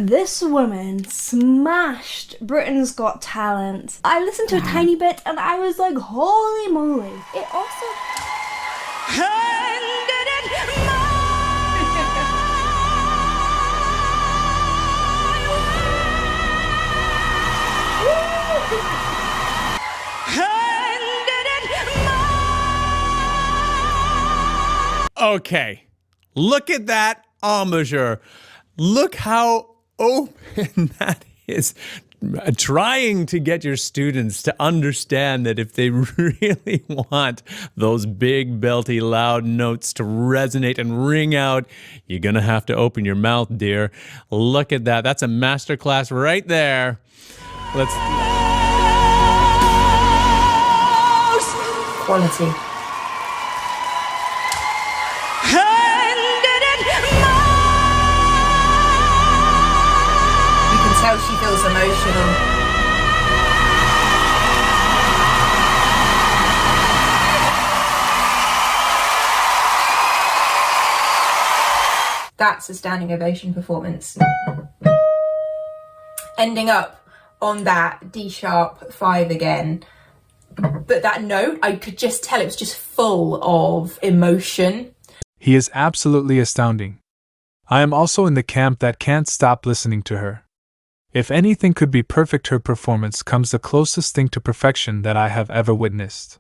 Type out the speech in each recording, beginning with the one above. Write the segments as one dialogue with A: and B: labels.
A: This woman smashed Britain's Got Talent. I listened to a tiny bit and I was like, holy moly. It also...
B: Okay, look at that embouchure. Look how open that is. Trying to get your students to understand that if they really want those big, belty, loud notes to resonate and ring out, you're going to have to open your mouth, dear. Look at that. That's a masterclass right there. Let's...
C: Quality. Tell she feels emotional. That's a standing ovation performance. Ending up on that D sharp 5 again. But that note, I could just tell it was just full of emotion.
D: He is absolutely astounding. I am also in the camp that can't stop listening to her. If anything could be perfect, her performance comes the closest thing to perfection that I have ever witnessed.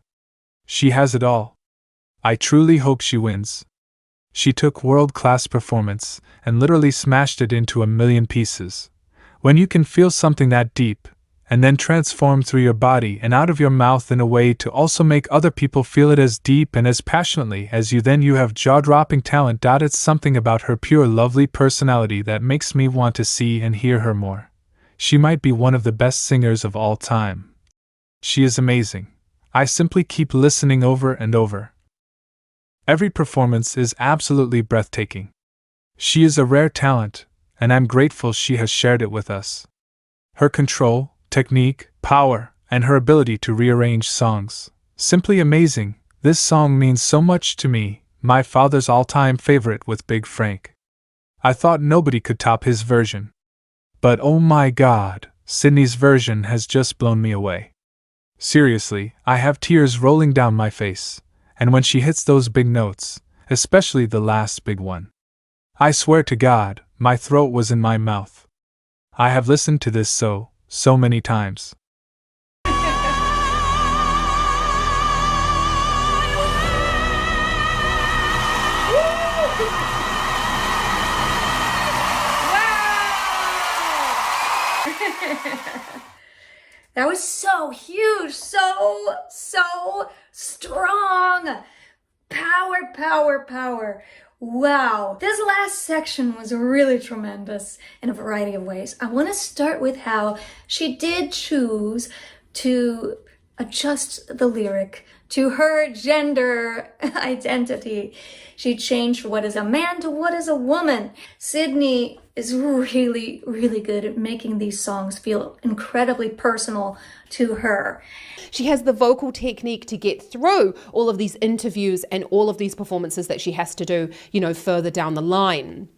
D: She has it all. I truly hope she wins. She took world-class performance and literally smashed it into a million pieces. When you can feel something that deep, and then transform through your body and out of your mouth in a way to also make other people feel it as deep and as passionately as you, then you have jaw-dropping talent. It's something about her pure lovely personality that makes me want to see and hear her more. She might be one of the best singers of all time. She is amazing. I simply keep listening over and over. Every performance is absolutely breathtaking. She is a rare talent, and I'm grateful she has shared it with us. Her control, technique, power, and her ability to rearrange songs. Simply amazing. This song means so much to me, my father's all-time favorite with Big Frank. I thought nobody could top his version. But oh my God, Sydnie's version has just blown me away. Seriously, I have tears rolling down my face, and when she hits those big notes, especially the last big one, I swear to God, my throat was in my mouth. I have listened to this so many times.
A: That was so huge, so strong. Power. Wow. This last section was really tremendous in a variety of ways. I want to start with how she did choose to adjust the lyric to her gender identity. She changed what is a man to what is a woman. Sydnie is really, really good at making these songs feel incredibly personal to her.
E: She has the vocal technique to get through all of these interviews and all of these performances that she has to do, further down the line.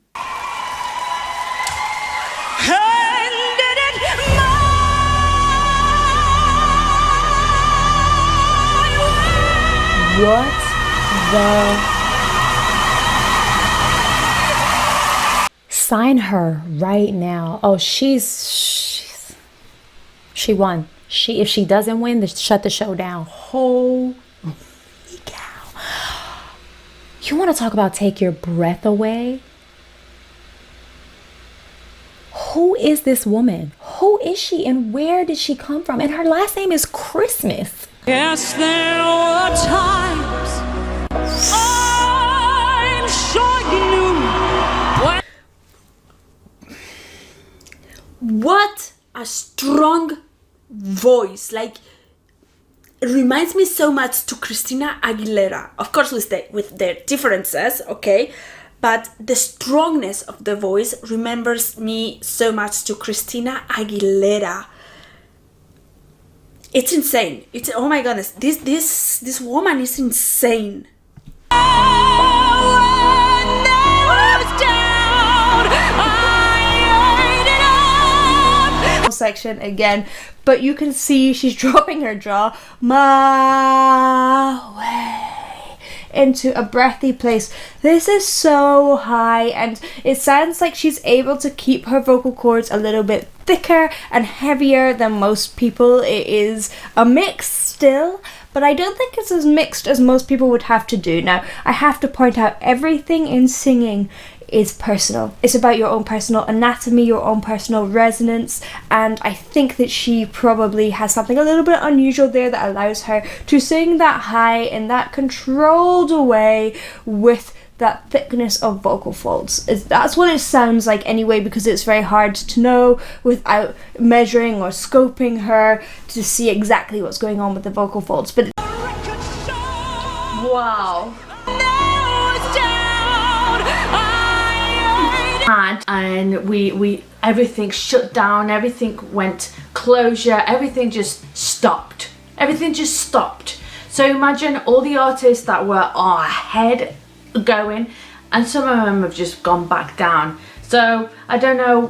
F: What the... Sign her right now. Oh, she won. If she doesn't win, then shut the show down. Holy cow. You want to talk about take your breath away? Who is this woman? Who is she and where did she come from? And her last name is Christmas.
G: Yes, there were times I'm sure you knew.
H: What a strong voice. Like, it reminds me so much to Christina Aguilera. Of course, with their differences, okay? But the strongness of the voice remembers me so much to Christina Aguilera. It's insane. It's, oh my goodness, this woman is insane.
G: When I was down, I
I: section again, but you can see she's dropping her jaw my way into a breathy place. This is so high, and it sounds like she's able to keep her vocal cords a little bit thicker and heavier than most people. It is a mix still, but I don't think it's as mixed as most people would have to do. Now, I have to point out, everything in singing is personal. It's about your own personal anatomy, your own personal resonance, and I think that she probably has something a little bit unusual there that allows her to sing that high in that controlled way with that thickness of vocal folds. That's what it sounds like anyway, because it's very hard to know without measuring or scoping her to see exactly what's going on with the vocal folds. But wow.
J: And we everything shut down, everything went closure, everything just stopped. So imagine all the artists that were ahead going, and some of them have just gone back down. So I don't know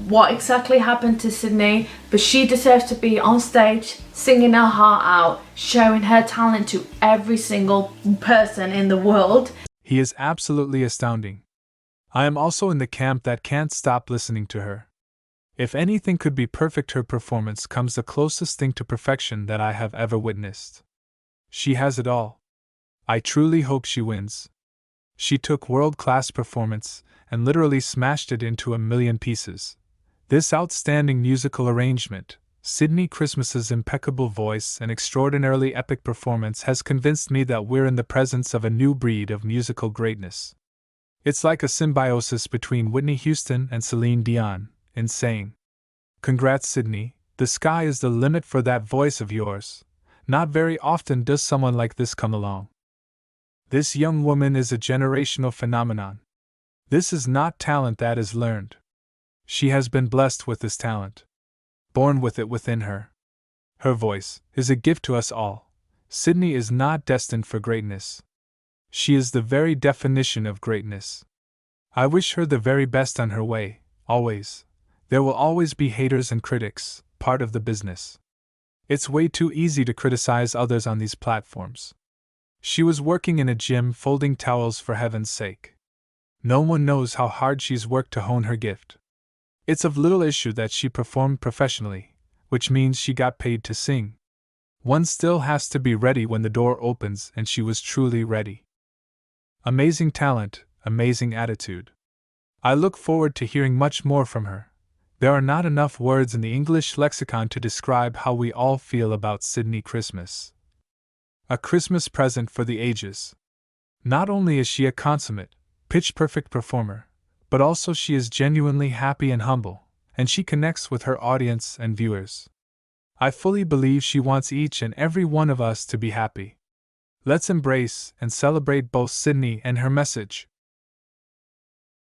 J: what exactly happened to Sydnie, but she deserves to be on stage singing her heart out, showing her talent to every single person in the world.
D: He is absolutely astounding. I am also in the camp that can't stop listening to her. If anything could be perfect, her performance comes the closest thing to perfection that I have ever witnessed. She has it all. I truly hope she wins. She took world-class performance and literally smashed it into a million pieces. This outstanding musical arrangement, Sydnie Christmas's impeccable voice and extraordinarily epic performance has convinced me that we're in the presence of a new breed of musical greatness. It's like a symbiosis between Whitney Houston and Celine Dion, insane. Congrats, Sydnie, the sky is the limit for that voice of yours. Not very often does someone like this come along. This young woman is a generational phenomenon. This is not talent that is learned. She has been blessed with this talent. Born with it within her. Her voice is a gift to us all. Sydnie is not destined for greatness. She is the very definition of greatness. I wish her the very best on her way, always. There will always be haters and critics, part of the business. It's way too easy to criticize others on these platforms. She was working in a gym folding towels, for heaven's sake. No one knows how hard she's worked to hone her gift. It's of little issue that she performed professionally, which means she got paid to sing. One still has to be ready when the door opens, and she was truly ready. Amazing talent, amazing attitude. I look forward to hearing much more from her. There are not enough words in the English lexicon to describe how we all feel about Sydnie Christmas. A Christmas present for the ages. Not only is she a consummate, pitch-perfect performer, but also she is genuinely happy and humble, and she connects with her audience and viewers. I fully believe she wants each and every one of us to be happy. Let's embrace and celebrate both Sydnie and her message.